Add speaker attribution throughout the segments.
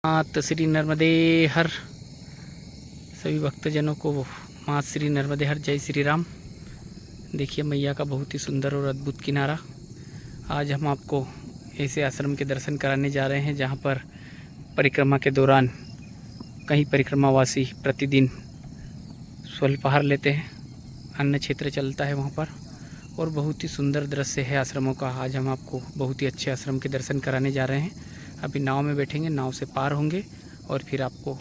Speaker 1: मात श्री नर्मदे हर। सभी भक्तजनों को मात श्री नर्मदे हर, जय श्री राम। देखिए मैया का बहुत ही सुंदर और अद्भुत किनारा। आज हम आपको ऐसे आश्रम के दर्शन कराने जा रहे हैं जहां पर परिक्रमा के दौरान कई परिक्रमावासी प्रतिदिन स्वल्पाहार लेते हैं। अन्न क्षेत्र चलता है वहां पर और बहुत ही सुंदर दृश्य है आश्रमों का। आज हम आपको बहुत ही अच्छे आश्रम के दर्शन कराने जा रहे हैं। अभी नाव में बैठेंगे, नाव से पार होंगे और फिर आपको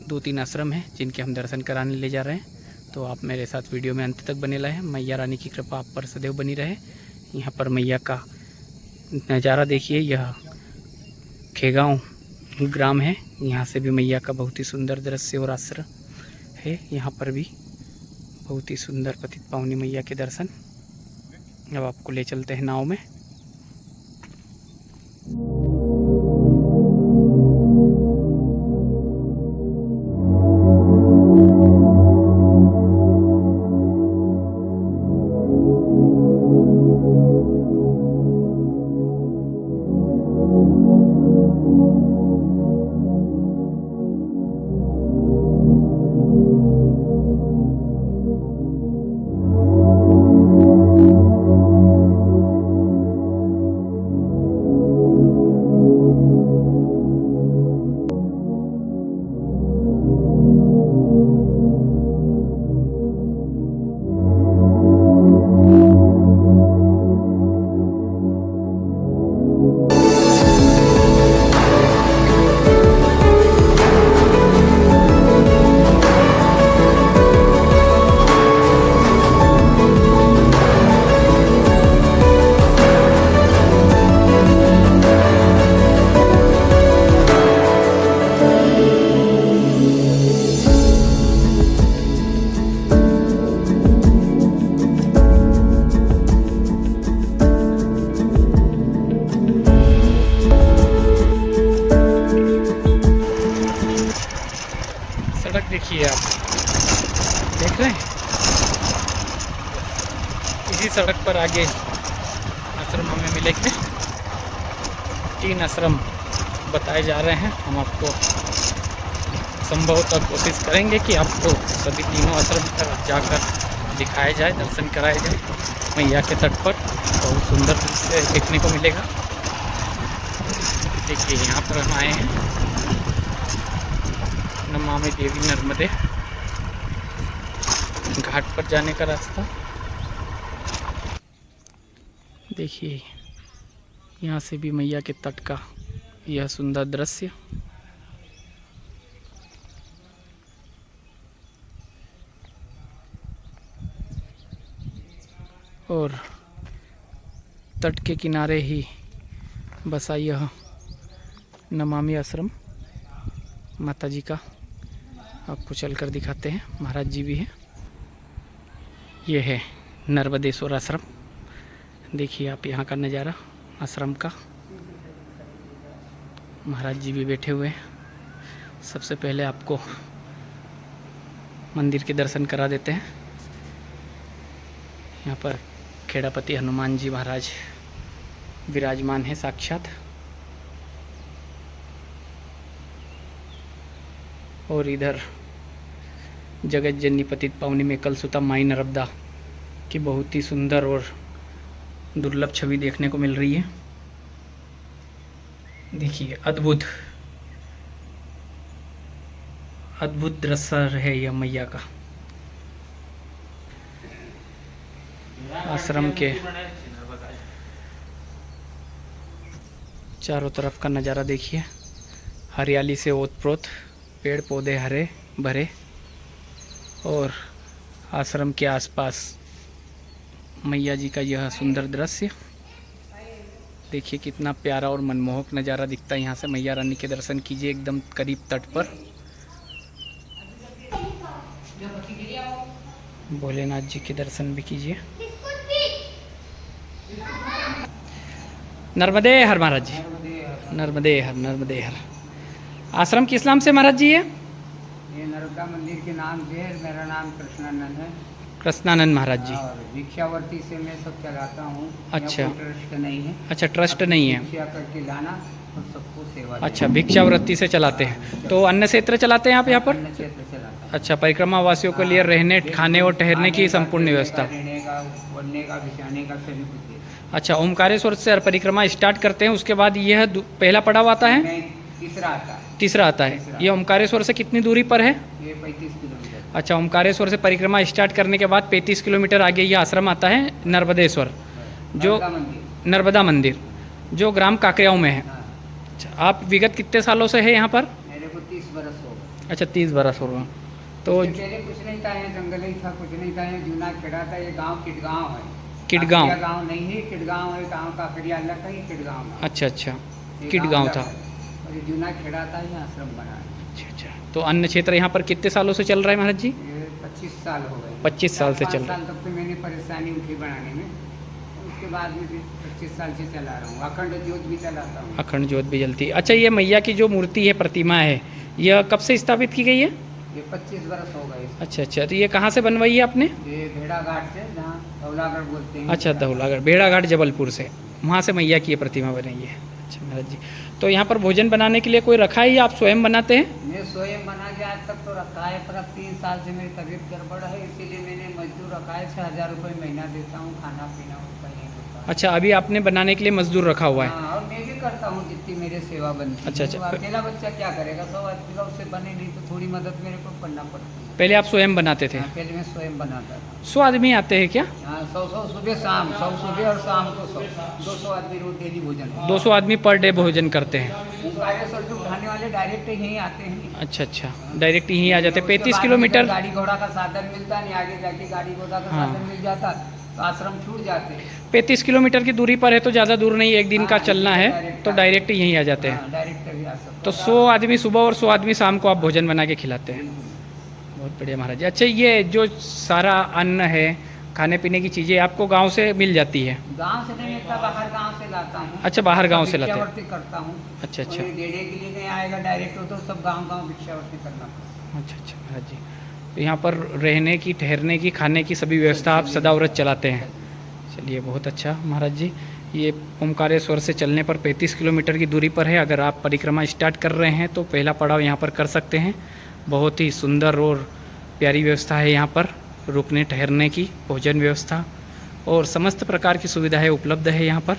Speaker 1: 2-3 आश्रम हैं जिनके हम दर्शन कराने ले जा रहे हैं। तो आप मेरे साथ वीडियो में अंत तक बने रहें। मैया रानी की कृपा आप पर सदैव बनी रहे। यहाँ पर मैया का नज़ारा देखिए। यह खेगांव ग्राम है। यहाँ से भी मैया का बहुत ही सुंदर दृश्य और आश्रम है। यहाँ पर भी बहुत ही सुंदर पतित पावनी मैया के दर्शन। अब आपको ले चलते हैं नाव में। सड़क देखिए, आप देख रहे हैं। इसी सड़क पर आगे आश्रम हमें मिलेंगे। 3 आश्रम बताए जा रहे हैं। हम आपको संभवतः कोशिश करेंगे कि आपको सभी तीनों आश्रम तक जाकर दिखाया जाए, दर्शन कराया जाए। मैया के तट पर बहुत सुंदर दृश्य देखने को मिलेगा। देखिए यहाँ पर हम आए हैं, नमामि देवी नर्मदे घाट पर जाने का रास्ता। देखिए यहाँ से भी मैया के तट का यह सुंदर दृश्य। और तट के किनारे ही बसा यह नमामि आश्रम माता जी का। आपको चलकर दिखाते हैं। महाराज जी भी हैं। ये है नर्मदेश्वर आश्रम। देखिए आप यहाँ का नज़ारा आश्रम का। महाराज जी भी बैठे हुए हैं। सबसे पहले आपको मंदिर के दर्शन करा देते हैं। यहाँ पर खेड़ापति हनुमान जी महाराज विराजमान हैं साक्षात। और इधर जगत जननी पतित पावनी में कलसुता माई नर्मदा की बहुत ही सुंदर और दुर्लभ छवि देखने को मिल रही है। देखिए अद्भुत अद्भुत दृश्य है यह मैया का। आश्रम के चारों तरफ का नज़ारा देखिए। हरियाली से ओतप्रोत, पेड़ पौधे हरे भरे और आश्रम के आसपास मैया जी का यह सुंदर दृश्य। देखिए कितना प्यारा और मनमोहक नज़ारा दिखता है। यहाँ से मैया रानी के दर्शन कीजिए एकदम करीब तट पर। भोलेनाथ जी के दर्शन भी कीजिए। नर्मदे हर महाराज जी, नर्मदे हर, नर्मदे हर। आश्रम किस नाम से महाराज जी है?
Speaker 2: ये नर्मदा मंदिर के नाम से है। मेरा नाम कृष्णानंद है।
Speaker 1: कृष्णानंद महाराज जी।
Speaker 2: और भिक्षावर्ती से मैं सब चलाता हूँ।
Speaker 1: अच्छा।
Speaker 2: ट्रस्ट नहीं है।
Speaker 1: अच्छा, ट्रस्ट नहीं है।
Speaker 2: भिक्षा करके लाना और सबको सेवा
Speaker 1: अच्छा, भिक्षावृत्ति से चलाते हैं। तो अन्न क्षेत्र चलाते हैं आप यहाँ पर?
Speaker 2: अन्न क्षेत्र चलाता है।
Speaker 1: अच्छा, परिक्रमा वासियों के लिए रहने, खाने और ठहरने की संपूर्ण व्यवस्था।
Speaker 2: रहने का, ओढ़ने का, बिछाने का सभी कुछ देते
Speaker 1: अच्छा, ओमकारेश्वर से परिक्रमा स्टार्ट करते हैं, उसके बाद यह पहला पड़ाव आता है?
Speaker 2: हैं। तीसरा आता है।
Speaker 1: तीसरा आता है। ये ओमकारेश्वर से कितनी दूरी पर है?
Speaker 2: ये 35 किलोमीटर।
Speaker 1: अच्छा, ओमकारेश्वर से परिक्रमा स्टार्ट करने के बाद 35 किलोमीटर आगे यह आश्रम आता है नर्मदेश्वर, जो
Speaker 2: नर्मदा मंदिर।
Speaker 1: नर्मदा मंदिर, जो ग्राम काकरियाव में है।
Speaker 2: हाँ,
Speaker 1: अच्छा, आप विगत कितने सालों से है यहाँ पर?
Speaker 2: मेरे को 30 बरस हो गए।
Speaker 1: अच्छा, 30 बरस हो गए। तो
Speaker 2: इससे पहले कुछ नहीं था, यहाँ जंगल ही था, कुछ नहीं था, यहाँ जूना खेड़ा था। ये गांव किटगांव है।
Speaker 1: किटगांव?
Speaker 2: काकरिया गांव नहीं है, किटगांव है। गांव काकरिया अलग है, किटगांव है।
Speaker 1: अच्छा अच्छा,
Speaker 2: ये
Speaker 1: किटगांव
Speaker 2: अलग
Speaker 1: था।
Speaker 2: है। और ये जूना खेड़ा था, यहाँ आश्रम बना है।
Speaker 1: अच्छा अच्छा, तो अन्न क्षेत्र यहाँ पर कितने सालों से चल रहा है महाराज जी?
Speaker 2: ये 25 साल हो गए।
Speaker 1: 25 साल से
Speaker 2: 4-5
Speaker 1: चल रहा
Speaker 2: साल तक तो मैंने परेशानी उठी बनाने में, उसके बाद में भी 25 साल से चला रहा हूँ। अखंड ज्योत भी चलाता हूँ।
Speaker 1: अखंड ज्योत भी जलती है। अच्छा, ये मैया की जो मूर्ति है, प्रतिमा है, यह कब से स्थापित की गई है?
Speaker 2: ये 25 बरस हो गए।
Speaker 1: अच्छा अच्छा, तो ये कहाँ से बनवाई है आपने?
Speaker 2: ये भेड़ाघाट से, जहाँ धौलागढ़ बोलते हैं।
Speaker 1: अच्छा, धौलागढ़, भेड़ाघाट जबलपुर से, वहाँ से मैया की ये प्रतिमा बनाई है। अच्छा महाराज जी, तो यहाँ पर भोजन बनाने के लिए कोई रखा है या आप स्वयं बनाते हैं?
Speaker 2: मैं स्वयं बना के आज तक तो रखा है, पर अब 3 साल से मेरी तबीयत गड़बड़ है, इसीलिए मैंने मजदूर रखा है। 6000 रुपये महीना देता हूँ, खाना पीना उसका नहीं होता है।
Speaker 1: अच्छा, अभी आपने बनाने के लिए मजदूर रखा हुआ है?
Speaker 2: हाँ, और मैं भी करता हूँ जितनी मेरे सेवा बनती है।
Speaker 1: अच्छा, अच्छा।
Speaker 2: तो अकेला बच्चा क्या करेगा? 100 आदमी का उससे बने नहीं, तो थोड़ी मदद मेरे को करना पड़ती है।
Speaker 1: पहले आप स्वयं बनाते थे?
Speaker 2: हाँ, पहले मैं स्वयं बनाता था।
Speaker 1: 100 आदमी आते हैं क्या?
Speaker 2: हाँ, 100 सुबह शाम, 100 सुबह और शाम को 100, 200 आदमी रोज डेली भोजन होता है।
Speaker 1: 200 आदमी पर डे भोजन करते हैं?
Speaker 2: ओंकारेश्वर से उठाने वाले डायरेक्ट यहीं आते हैं।
Speaker 1: अच्छा अच्छा, डायरेक्ट यहीं आ जाते हैं।
Speaker 2: उसके
Speaker 1: 35
Speaker 2: बाद
Speaker 1: किलोमीटर?
Speaker 2: में गाड़ी घोड़ा का साधन मिलता नहीं, आगे जाके गाड़ी घोड़ा का
Speaker 1: हाँ।
Speaker 2: साधन मिल जाता तो आश्रम छूट जाते।
Speaker 1: 35 किलोमीटर की दूरी पर है, तो ज़्यादा दूर नहीं, एक दिन का
Speaker 2: हाँ,
Speaker 1: चलना है,
Speaker 2: डायरेक्ट
Speaker 1: तो डायरेक्ट यहीं आ जाते हैं।
Speaker 2: हाँ, डायरेक्ट भी आ सकते।
Speaker 1: तो 100 आदमी सुबह और 100 आदमी शाम को आप भोजन बना के खिलाते हैं? बहुत बढ़िया महाराज जी। अच्छा, ये जो सारा अन्न है, खाने पीने की चीज़ें आपको गांव से मिल जाती है?
Speaker 2: गांव से नहीं मिलता, बाहर गांव से लाता हूँ।
Speaker 1: अच्छा, बाहर गांव से लाते हैं।
Speaker 2: भिक्षावृत्ति करता हूँ।
Speaker 1: अच्छा अच्छा,
Speaker 2: कोई देने के लिए नहीं आएगा डायरेक्ट, तो सब गांव भिक्षावृत्ति करना पड़ता
Speaker 1: अच्छा अच्छा महाराज जी। तो यहाँ पर रहने की, ठहरने की, खाने की सभी व्यवस्था आप सदाव्रत चलाते हैं? चलिए, बहुत अच्छा महाराज जी। ये ओमकारेश्वर से चलने पर 35 किलोमीटर की दूरी पर है। अगर आप परिक्रमा स्टार्ट कर रहे हैं तो पहला पड़ाव यहाँ पर कर सकते हैं। बहुत ही सुंदर और प्यारी व्यवस्था है यहाँ पर, रुकने ठहरने की, भोजन व्यवस्था और समस्त प्रकार की सुविधाएं उपलब्ध है यहाँ पर।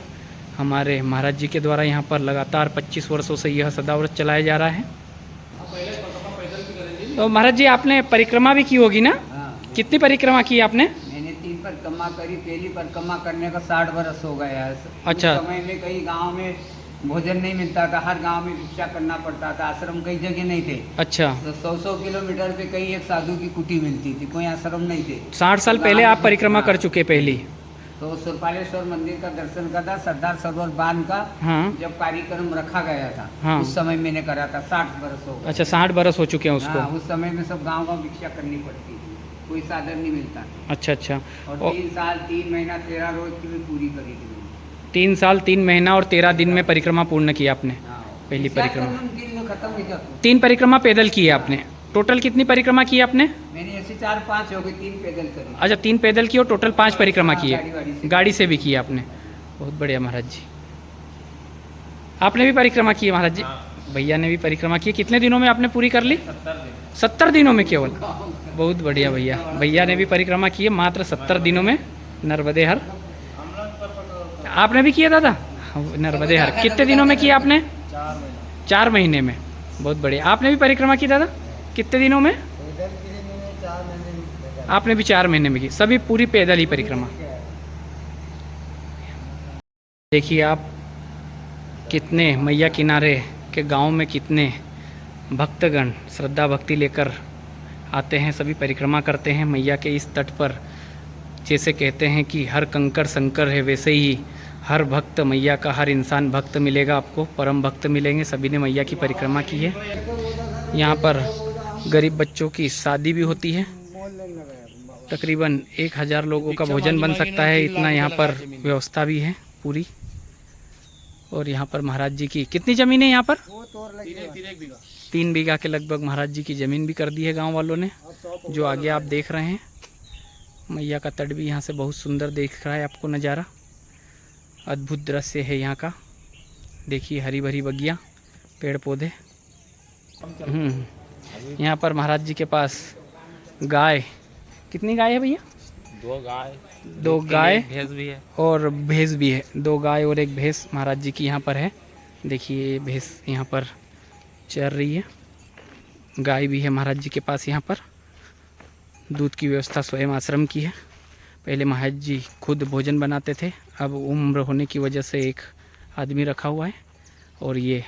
Speaker 1: हमारे महाराज जी के द्वारा यहाँ पर लगातार 25 वर्षों से यह सदाव्रत चलाया जा रहा है। तो महाराज जी, आपने परिक्रमा भी की होगी ना?
Speaker 2: है। हाँ,
Speaker 1: कितनी परिक्रमा की आपने?
Speaker 2: मैंने 3 परिक्रमा करी। पहली परिक्रमा करने का 60 बरस हो गया है।
Speaker 1: अच्छा।
Speaker 2: उस समय में कई गांव में भोजन नहीं मिलता था, हर गांव में भिक्षा करना पड़ता था। आश्रम कई जगह नहीं थे।
Speaker 1: अच्छा,
Speaker 2: तो 100 किलोमीटर पे कई एक साधु की कुटी मिलती थी, कोई आश्रम नहीं थे।
Speaker 1: 60 साल पहले आप परिक्रमा कर चुके पहली?
Speaker 2: तो सुरपालेश्वर मंदिर का दर्शन करा, सरदार सरोवर बांध का
Speaker 1: हाँ।
Speaker 2: जब कार्यक्रम रखा गया था,
Speaker 1: हाँ।
Speaker 2: उस समय मैंने करा था। 60 बरस हो गए।
Speaker 1: अच्छा, 60 बरस हो चुके हैं उसको?
Speaker 2: हाँ, उस समय में सब गांव गांव भिक्षा करनी पड़ती थी, कोई साधन नहीं मिलता।
Speaker 1: अच्छा अच्छा,
Speaker 2: और
Speaker 1: और
Speaker 2: 3 साल 3 महीना 13 रोज की भी पूरी करी थी मैंने।
Speaker 1: 3 साल 3 महीना और 13 दिन में परिक्रमा पूर्ण की आपने?
Speaker 2: हाँ,
Speaker 1: पहली
Speaker 2: भिक्षा
Speaker 1: परिक्रमा।
Speaker 2: करना दिन में खत्म हो जाता।
Speaker 1: 3 परिक्रमा पैदल की है आपने? टोटल कितनी परिक्रमा की आपने?
Speaker 2: मैंने ऐसे 4-5 हो गई, 3 पैदल करी।
Speaker 1: अच्छा, 3 पैदल की और टोटल 5 परिक्रमा की
Speaker 2: गाड़ी वाड़ी
Speaker 1: है?
Speaker 2: से।
Speaker 1: गाड़ी से भी की है आपने? बहुत बढ़िया महाराज जी। आपने भी परिक्रमा की है महाराज जी? भैया ने भी परिक्रमा की। कितने दिनों में आपने पूरी कर ली? 70 दिनों में केवल? बहुत बढ़िया भैया। भैया ने भी परिक्रमा की है मात्र 70 दिनों में, नर्मदे हर। आपने भी किया दादा नर्मदे हर? कितने दिनों में किया आपने? 4 महीने में। बहुत बढ़िया। आपने भी परिक्रमा की दादा? कितने दिनों में? आपने भी 4 महीने में की? सभी पूरी पैदल ही परिक्रमा? देखिए आप, कितने मैया किनारे के गांव में कितने भक्तगण श्रद्धा भक्ति लेकर आते हैं, सभी परिक्रमा करते हैं मैया के इस तट पर। जैसे कहते हैं कि हर कंकर शंकर है, वैसे ही हर भक्त मैया का, हर इंसान भक्त मिलेगा आपको, परम भक्त मिलेंगे। सभी ने मैया की परिक्रमा की है। यहाँ पर गरीब बच्चों की शादी भी होती है। तकरीबन 1000 लोगों का भोजन बन सकता है, इतना यहाँ पर व्यवस्था भी है पूरी। और यहाँ पर महाराज जी की कितनी ज़मीन है यहाँ पर? 3 बीघा के लगभग महाराज जी की ज़मीन भी कर दी है गांव वालों ने, जो आगे आप देख रहे हैं। मैया का तट भी यहाँ से बहुत सुंदर दिख रहा है आपको नज़ारा। अद्भुत दृश्य है यहाँ का, देखिए हरी भरी बगिया, पेड़ पौधे। यहाँ पर महाराज जी के पास गाय, कितनी गाय है भैया? दो गाय
Speaker 3: भैंस भी है
Speaker 1: और भैंस भी है। 2 गाय और 1 भैंस महाराज जी की यहाँ पर है। देखिए भैंस यहाँ पर चर रही है, गाय भी है महाराज जी के पास। यहाँ पर दूध की व्यवस्था स्वयं आश्रम की है। पहले महाराज जी खुद भोजन बनाते थे, अब उम्र होने की वजह से एक आदमी रखा हुआ है। और ये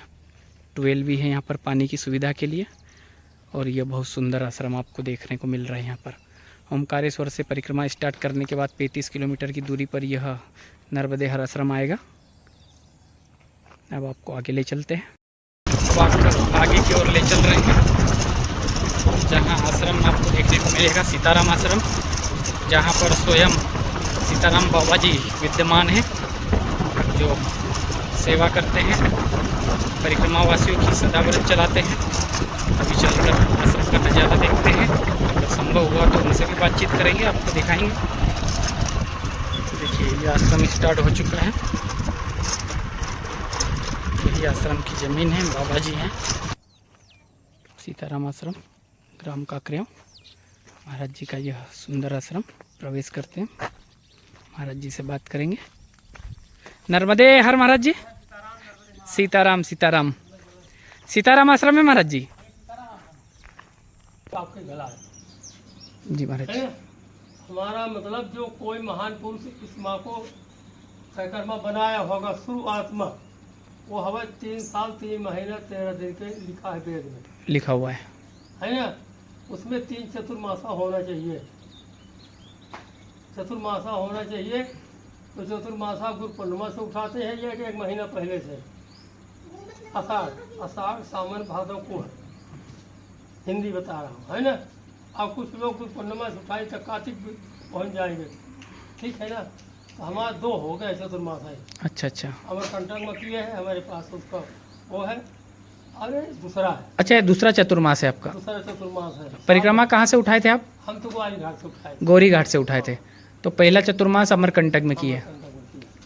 Speaker 1: ट्वेल भी है यहाँ पर पानी की सुविधा के लिए। और ये बहुत सुंदर आश्रम आपको देखने को मिल रहा है। यहाँ पर ओमकारेश्वर से परिक्रमा स्टार्ट करने के बाद 35 किलोमीटर की दूरी पर यह नर्मदेहर आश्रम आएगा। अब आपको आगे ले चलते हैं। अब आपको आगे की ओर ले चल रहे हैं, जहाँ आश्रम आपको देखने को मिलेगा सीताराम आश्रम, जहाँ पर स्वयं सीताराम बाबा जी विद्यमान हैं, जो सेवा करते हैं, परिक्रमा वासियों की सदा व्रत चलाते हैं। अभी चलकर आश्रम का नज़ारा देखते हैं, अगर संभव हुआ तो उनसे भी बातचीत करेंगे, आपको दिखाएंगे। देखिए ये आश्रम स्टार्ट हो चुका है। यही आश्रम की ज़मीन है, बाबा जी हैं। सीताराम आश्रम, ग्राम काकरेव। महाराज जी का यह सुंदर आश्रम, प्रवेश करते हैं, महाराज जी से बात करेंगे। नर्मदे हर महाराज जी। सीताराम सीताराम। सीताराम आश्रम है महाराज जी।
Speaker 3: आपके गला है
Speaker 1: जी महाराज।
Speaker 3: हमारा मतलब जो कोई महान पुरुष इस माँ को परिक्रमा बनाया होगा शुरुआत में, वो हवा 3 साल 3 महीना 13 दिन के लिखा है वेद में,
Speaker 1: लिखा हुआ
Speaker 3: है ना। उसमें 3 चतुर्मासा होना चाहिए, चतुर्मासा होना चाहिए। तो चतुर्मासा गुरु पूर्णिमा से उठाते हैं या 1 महीना पहले से, आषाढ़ सावन भादव को है, हिंदी बता रहा हूँ, है ना। अब कुछ लोग गुरु पूर्णिमा से उठाए तक कार्तिक भी पहुँच जाएंगे, ठीक है ना। तो हमारा 2 हो गए चतुर्मासा।
Speaker 1: अच्छा।
Speaker 3: अमरकंटक में किए है हमारे पास, उसका वो है, अरे दूसरा है।
Speaker 1: अच्छा ये दूसरा चतुर्मास है आपका?
Speaker 3: दूसरा चतुर्मास है।
Speaker 1: परिक्रमा कहाँ से उठाए थे आप?
Speaker 3: हम तो ग्वारी घाट से उठाए,
Speaker 1: गौरी घाट से उठाए थे। तो पहला चतुर्मास अमरकंटक में किए।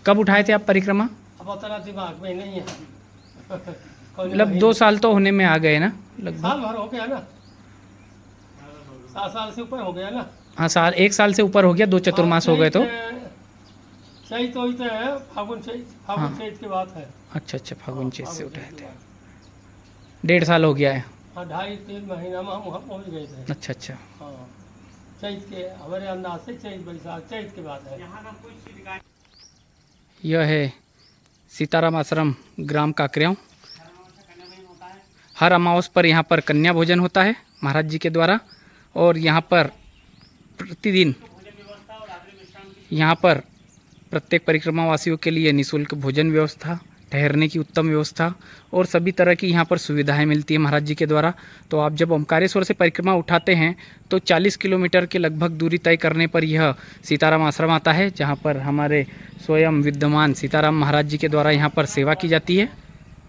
Speaker 1: कब उठाए थे आप परिक्रमा?
Speaker 3: अब उतना दिमाग में नहीं है।
Speaker 1: मतलब 2 साल तो होने में आ गए ना लगभग?
Speaker 3: साल भर हो गया ना, 7 साल से ऊपर हो गया ना।
Speaker 1: हाँ 1 साल से ऊपर हो गया, 2 चतुर्मास हो गए तो।
Speaker 3: चैत तो है, फागुन चैत की बात है।
Speaker 1: अच्छा फागुन चैत से उठाए थे, 1.5 साल हो गया है।
Speaker 3: हाँ 2.5-3 महीना में हम वहाँ पहुँच गए थे।
Speaker 1: अच्छा।
Speaker 3: हाँ चैत के, हमारे अंदाज से चैत बैसाख चैत की बात है।
Speaker 1: यह है सीताराम आश्रम, ग्राम काकरेव। हर अमावस पर यहाँ पर कन्या भोजन होता है महाराज जी के द्वारा। और यहाँ पर प्रतिदिन यहाँ पर प्रत्येक परिक्रमा वासियों के लिए निःशुल्क भोजन व्यवस्था, ठहरने की उत्तम व्यवस्था और सभी तरह की यहाँ पर सुविधाएं मिलती है महाराज जी के द्वारा। तो आप जब ओमकारेश्वर से परिक्रमा उठाते हैं तो 40 किलोमीटर के लगभग दूरी तय करने पर यह सीताराम आश्रम आता है, जहाँ पर हमारे स्वयं विद्यमान सीताराम महाराज जी के द्वारा यहाँ पर सेवा की जाती है।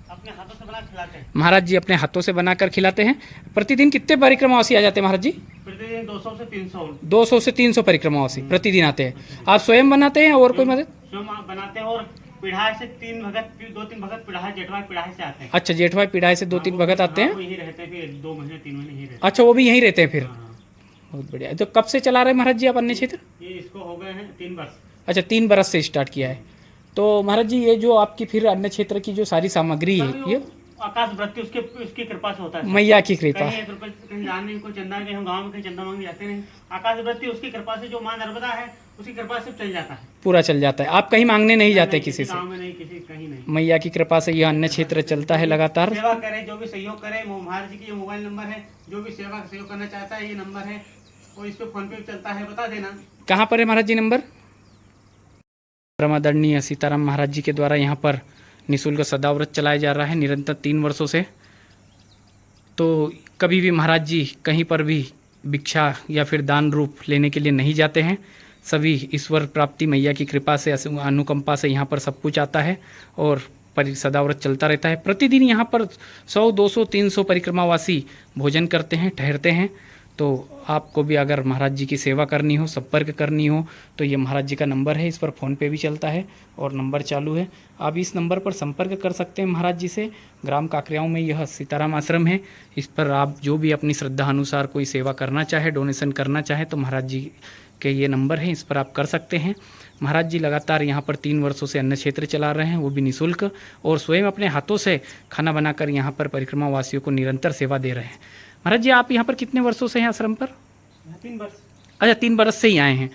Speaker 3: अपने हाथों से बना खिलाते हैं
Speaker 1: महाराज जी अपने हाथों से बनाकर खिलाते हैं। प्रतिदिन कितने परिक्रमावासी आ जाते हैं महाराज जी?
Speaker 3: प्रतिदिन 200 से 300।
Speaker 1: 200 से 300 परिक्रमावासी प्रतिदिन आते हैं। आप स्वयं बनाते हैं और कोई मदद?
Speaker 3: स्वयं बनाते हैं, और पिढ़ाई से 2-3 भगत पिढ़ाई जेठवाई पिढ़ाई से आते हैं।
Speaker 1: अच्छा जेठवाई पिढ़ाई से 2-3 भगत आते हैं।
Speaker 3: यही रहते हैं, फिर 2 महीने 3 महीने यही रहते हैं।
Speaker 1: अच्छा वो भी यहीं रहते हैं फिर?
Speaker 3: हाँ।
Speaker 1: बहुत बढ़िया। तो कब से चला रहे हैं महाराज जी आप अन्य क्षेत्र?
Speaker 3: ये इसको हो गए हैं 3 वर्ष।
Speaker 1: अच्छा 3 बरस से स्टार्ट किया है। तो महाराज जी ये जो आपकी फिर अन्य क्षेत्र की जो सारी सामग्री है ये
Speaker 3: आकाश वृत्ति उसकी कृपा से होता है।
Speaker 1: मैया की कृपा।
Speaker 3: कहीं 1 रुपये कहीं जान नहीं, कोई चंदा नहीं, हम गाँव में कहीं चंदा मांगने जाते नहीं। आकाश वृत्ति उसकी कृपा से, जो माँ नर्मदा है उसकी कृपा से चल जाता है,
Speaker 1: पूरा चल जाता है। आप कहीं मांगने नहीं जाते किसी से?
Speaker 3: गाँव में नहीं, किसी कहीं नहीं।
Speaker 1: मैया की कृपा से यह अन्य क्षेत्र चलता है लगातार।
Speaker 3: सेवा करे, जो भी सहयोग करे, महाराज जी की ये मोबाइल नंबर है, जो भी सेवा का सहयोग करना चाहता है ये नंबर है, और इस पे फोन पे चलता है, बता देना।
Speaker 1: कहाँ पर है महाराज जी नंबर? परमादरणीय सीताराम महाराज जी के द्वारा यहाँ पर निःशुल्क सदाव्रत चलाया जा रहा है निरंतर 3 वर्षों से। तो कभी भी महाराज जी कहीं पर भी भिक्षा या फिर दान रूप लेने के लिए नहीं जाते हैं। सभी ईश्वर प्राप्ति मैया की कृपा से, अनुकंपा से यहाँ पर सब कुछ आता है और सदाव्रत चलता रहता है। प्रतिदिन यहाँ पर 100, 200, 300 परिक्रमावासी भोजन करते हैं, ठहरते हैं। तो आपको भी अगर महाराज जी की सेवा करनी हो, संपर्क करनी हो, तो ये महाराज जी का नंबर है। इस पर फ़ोन पे भी चलता है और नंबर चालू है। आप इस नंबर पर संपर्क कर सकते हैं महाराज जी से। ग्राम काकरियाओं में यह सीताराम आश्रम है। इस पर आप जो भी अपनी श्रद्धा अनुसार कोई सेवा करना चाहे, डोनेशन करना चाहे, तो महाराज जी के ये नंबर है, इस पर आप कर सकते हैं। महाराज जी लगातार यहाँ पर 3 वर्षों से अन्न क्षेत्र चला रहे हैं, वो भी निःशुल्क, और स्वयं अपने हाथों से खाना बनाकर यहाँ पर परिक्रमा वासियों को निरंतर सेवा दे रहे हैं। महाराज जी, आप यहाँ पर कितने वर्षों से हैं आश्रम पर?
Speaker 4: 3 वर्ष।
Speaker 1: अच्छा, 3 वर्ष से ही आए हैं।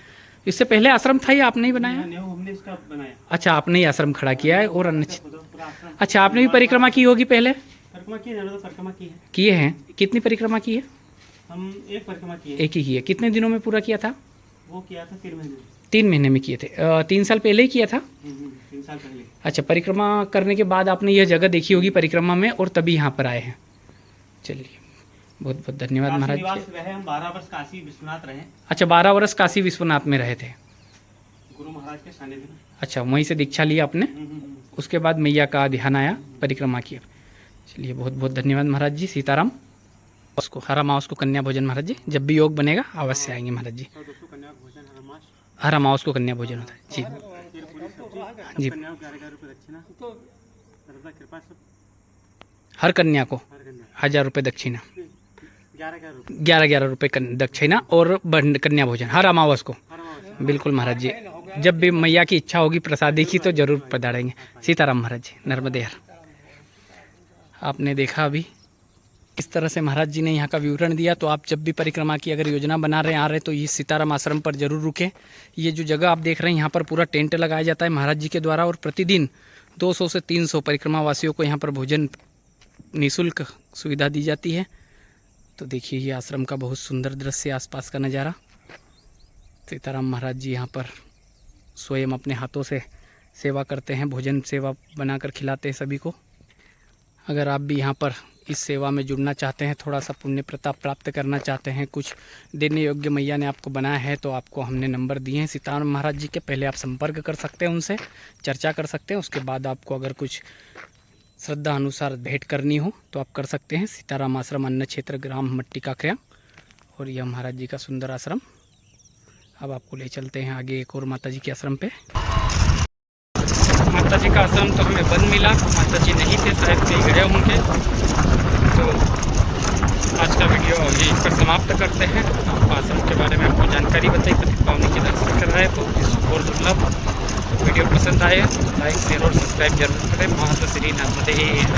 Speaker 1: इससे पहले आश्रम था या आपने ही बनाया?
Speaker 4: हमने इसका बनाया।
Speaker 1: अच्छा, आपने ही आश्रम खड़ा किया है और अन्न।
Speaker 4: पूरा आश्रम।
Speaker 1: अच्छा, आपने भी परिक्रमा की होगी पहले?
Speaker 4: परिक्रमा की है, परिक्रमा की है।
Speaker 1: किए हैं? कितनी परिक्रमा की है?
Speaker 4: हम एक परिक्रमा की है।
Speaker 1: एक ही की है। कितने दिनों में पूरा किया था?
Speaker 4: वो किया था 3 महीने में।
Speaker 1: 3 महीने में किए थे। 3 साल पहले ही किया था?
Speaker 4: 3 साल पहले।
Speaker 1: अच्छा, परिक्रमा करने के बाद आपने यह जगह देखी होगी परिक्रमा में, और तभी यहाँ पर आए हैं। चलिए, बहुत बहुत धन्यवाद
Speaker 4: काशी
Speaker 1: महाराज
Speaker 4: निवास
Speaker 1: जी।
Speaker 4: रहे हम 12 वर्ष काशी विश्वनाथ रहे।
Speaker 1: अच्छा, 12 वर्ष काशी विश्वनाथ में रहे थे।
Speaker 4: गुरु महाराज के सानिध्य में।
Speaker 1: अच्छा, वहीं से दीक्षा लिया आपने, उसके बाद मैया का ध्यान आया, परिक्रमा की। चलिए, बहुत बहुत धन्यवाद महाराज जी। सीताराम। उसको हरा मास को कन्या भोजन महाराज जी, जब भी योग बनेगा अवश्य आएंगे महाराज जी।
Speaker 4: कन्या भोजन हर मास।
Speaker 1: हरा मास को कन्या भोजन होता है जी। जी,
Speaker 4: कन्याओं को 11,000 रुपये दक्षिणा। सरदा कृपा सब।
Speaker 1: हर कन्या को
Speaker 4: हर कन्या
Speaker 1: 1000 रुपये दक्षिणा,
Speaker 4: 11,000 रुपये।
Speaker 1: 11 रुपये दक्षिणा, और कन्या भोजन हर अमावस को।
Speaker 4: हर मास।
Speaker 1: बिल्कुल महाराज जी, जब भी मैया की इच्छा होगी प्रसादी की तो जरूर पधारेंगे। सीताराम महाराज जी, नर्मदे हर। आपने देखा अभी इस तरह से महाराज जी ने यहाँ का विवरण दिया। तो आप जब भी परिक्रमा की अगर योजना बना रहे, आ रहे, तो ये सीताराम आश्रम पर जरूर रुकें। ये जो जगह आप देख रहे हैं, यहाँ पर पूरा टेंट लगाया जाता है महाराज जी के द्वारा, और प्रतिदिन 200 से 300 परिक्रमा वासियों को यहाँ पर भोजन निःशुल्क सुविधा दी जाती है। तो देखिए, ये आश्रम का बहुत सुंदर दृश्य, आसपास का नज़ारा। सीताराम महाराज जी यहाँ पर स्वयं अपने हाथों से सेवा करते हैं, भोजन सेवा बनाकर खिलाते हैं सभी को। अगर आप भी यहाँ पर इस सेवा में जुड़ना चाहते हैं, थोड़ा सा पुण्य प्रताप प्राप्त करना चाहते हैं, कुछ देने योग्य मैया ने आपको बनाया है, तो आपको हमने नंबर दिए हैं सीताराम महाराज जी के। पहले आप संपर्क कर सकते हैं, उनसे चर्चा कर सकते हैं। उसके बाद आपको अगर कुछ श्रद्धा अनुसार भेंट करनी हो तो आप कर सकते हैं। सीताराम आश्रम, अन्न क्षेत्र, ग्राम मट्टी काकरिया, और यह महाराज जी का सुंदर आश्रम। अब आपको ले चलते हैं आगे एक और माता जी के आश्रम पे। माता जी का आश्रम तो हमें बंद मिला, माता जी नहीं थे, शायद कहीं गए होंगे। तो आज का वीडियो यहीं पर समाप्त करते हैं। आपको आश्रम के बारे में आपको जानकारी बताई, प्रतिभावनी के दर्शन कर रहे हैं, तो इस और दुर्लभ वीडियो पसंद आए लाइक, शेयर और सब्सक्राइब जरूर करें। माता श्री नर्मदे।